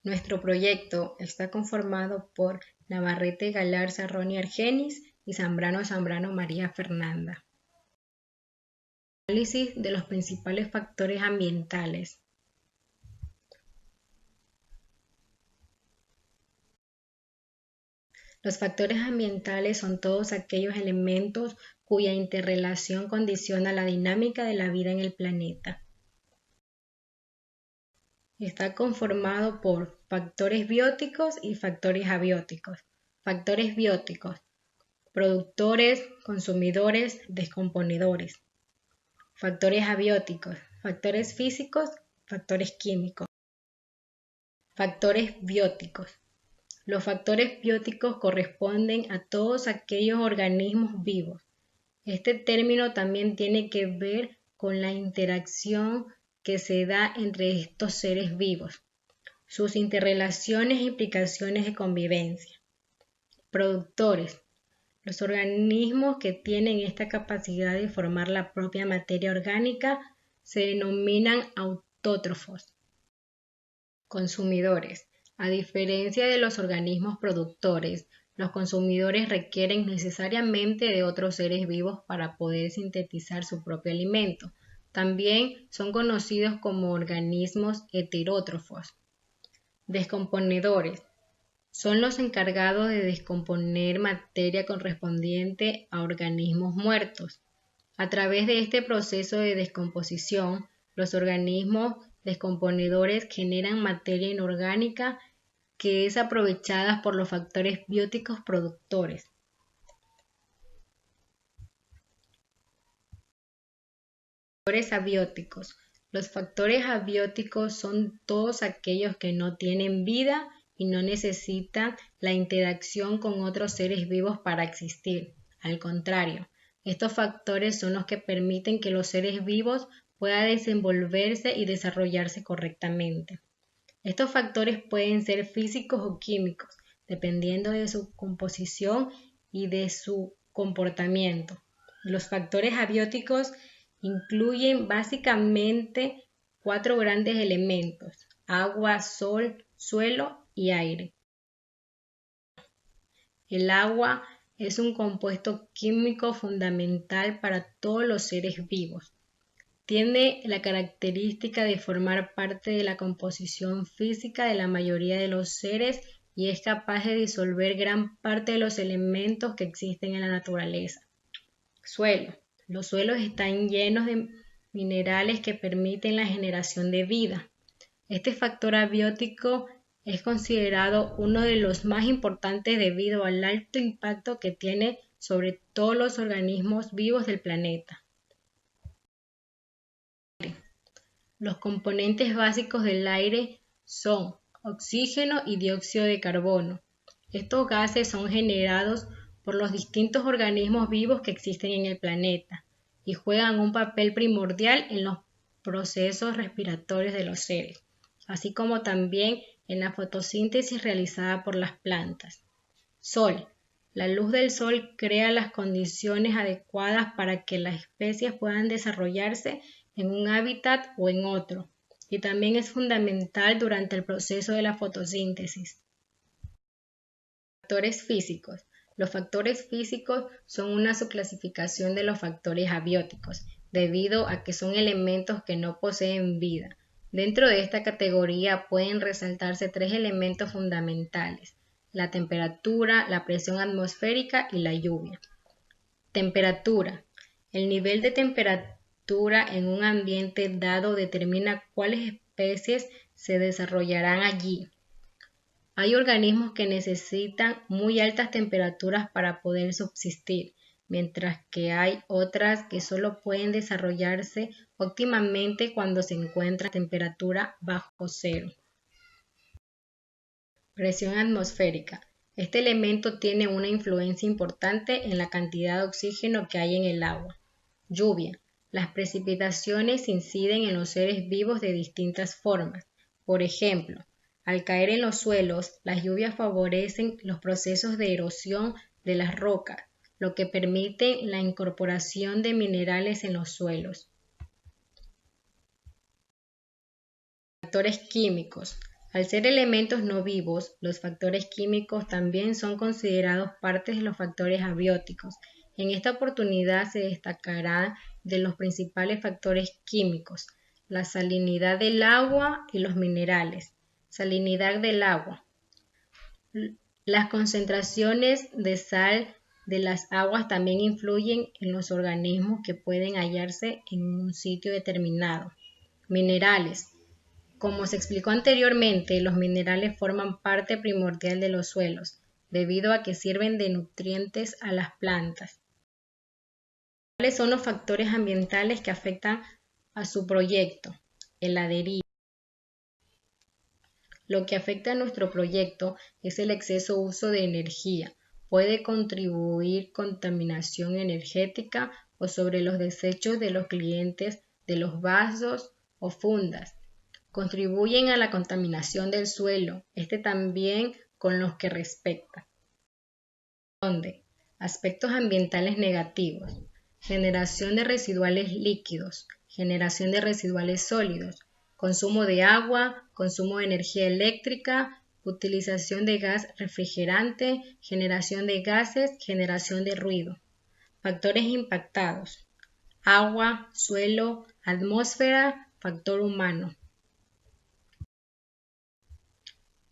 Nuestro proyecto está conformado por Navarrete Galarza Ronnie Argenis y Zambrano María Fernanda. Análisis de los principales factores ambientales. Los factores ambientales son todos aquellos elementos cuya interrelación condiciona la dinámica de la vida en el planeta. Está conformado por factores bióticos y factores abióticos. Factores bióticos: productores, consumidores, descomponedores. Factores abióticos: factores físicos, factores químicos. Factores bióticos. Los factores bióticos corresponden a todos aquellos organismos vivos. Este término también tiene que ver con la interacción que se da entre estos seres vivos, sus interrelaciones e implicaciones de convivencia. Productores: los organismos que tienen esta capacidad de formar la propia materia orgánica se denominan autótrofos. Consumidores: a diferencia de los organismos productores, los consumidores requieren necesariamente de otros seres vivos para poder sintetizar su propio alimento. También son conocidos como organismos heterótrofos. Descomponedores: son los encargados de descomponer materia correspondiente a organismos muertos. A través de este proceso de descomposición, los organismos descomponedores generan materia inorgánica que es aprovechada por los factores bióticos productores. Factores abióticos. Los factores abióticos son todos aquellos que no tienen vida y no necesitan la interacción con otros seres vivos para existir. Al contrario, estos factores son los que permiten que los seres vivos puedan desenvolverse y desarrollarse correctamente. Estos factores pueden ser físicos o químicos, dependiendo de su composición y de su comportamiento. Los factores abióticos incluyen básicamente 4 grandes elementos: agua, sol, suelo y aire. El agua es un compuesto químico fundamental para todos los seres vivos. Tiene la característica de formar parte de la composición física de la mayoría de los seres y es capaz de disolver gran parte de los elementos que existen en la naturaleza. Suelo. Los suelos están llenos de minerales que permiten la generación de vida. Este factor abiótico es considerado uno de los más importantes debido al alto impacto que tiene sobre todos los organismos vivos del planeta. Los componentes básicos del aire son oxígeno y dióxido de carbono. Estos gases son generados por los distintos organismos vivos que existen en el planeta y juegan un papel primordial en los procesos respiratorios de los seres, así como también en la fotosíntesis realizada por las plantas. Sol. La luz del sol crea las condiciones adecuadas para que las especies puedan desarrollarse en un hábitat o en otro, y también es fundamental durante el proceso de la fotosíntesis. Factores físicos. Los factores físicos son una subclasificación de los factores abióticos, debido a que son elementos que no poseen vida. Dentro de esta categoría pueden resaltarse 3 elementos fundamentales: la temperatura, la presión atmosférica y la lluvia. Temperatura. El nivel de temperatura en un ambiente dado determina cuáles especies se desarrollarán allí. Hay organismos que necesitan muy altas temperaturas para poder subsistir, mientras que hay otras que solo pueden desarrollarse óptimamente cuando se encuentra a temperatura bajo cero. Presión atmosférica. Este elemento tiene una influencia importante en la cantidad de oxígeno que hay en el agua. Lluvia. Las precipitaciones inciden en los seres vivos de distintas formas. Por ejemplo, al caer en los suelos, las lluvias favorecen los procesos de erosión de las rocas, lo que permite la incorporación de minerales en los suelos. Factores químicos. Al ser elementos no vivos, los factores químicos también son considerados parte de los factores abióticos. En esta oportunidad se destacará de los principales factores químicos, la salinidad del agua y los minerales. Salinidad del agua. Las concentraciones de sal de las aguas también influyen en los organismos que pueden hallarse en un sitio determinado. Minerales. Como se explicó anteriormente, los minerales forman parte primordial de los suelos, debido a que sirven de nutrientes a las plantas. ¿Cuáles son los factores ambientales que afectan a su proyecto? Heladería. Lo que afecta a nuestro proyecto es el exceso uso de energía. Puede contribuir contaminación energética o sobre los desechos de los clientes de los vasos o fundas. Contribuyen a la contaminación del suelo, también con los que respecta. Aspectos ambientales negativos. Generación de residuales líquidos, generación de residuales sólidos, consumo de agua, consumo de energía eléctrica, utilización de gas refrigerante, generación de gases, generación de ruido. Factores impactados. Agua, suelo, atmósfera, factor humano.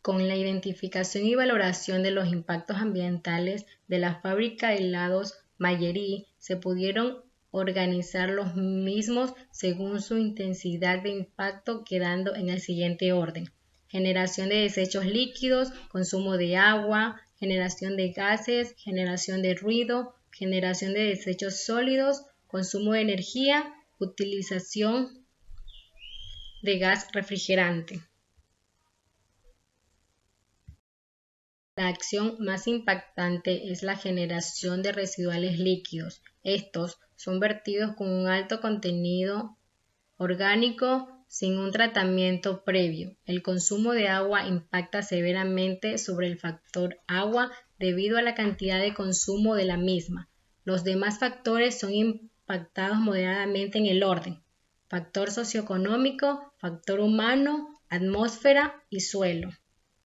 Con la identificación y valoración de los impactos ambientales de la fábrica de helados Mayeri, se pudieron organizar los mismos según su intensidad de impacto, quedando en el siguiente orden: generación de desechos líquidos, consumo de agua, generación de gases, generación de ruido, generación de desechos sólidos, consumo de energía, utilización de gas refrigerante. La acción más impactante es la generación de residuales líquidos. Estos son vertidos con un alto contenido orgánico sin un tratamiento previo. El consumo de agua impacta severamente sobre el factor agua debido a la cantidad de consumo de la misma. Los demás factores son impactados moderadamente en el orden: factor socioeconómico, factor humano, atmósfera y suelo.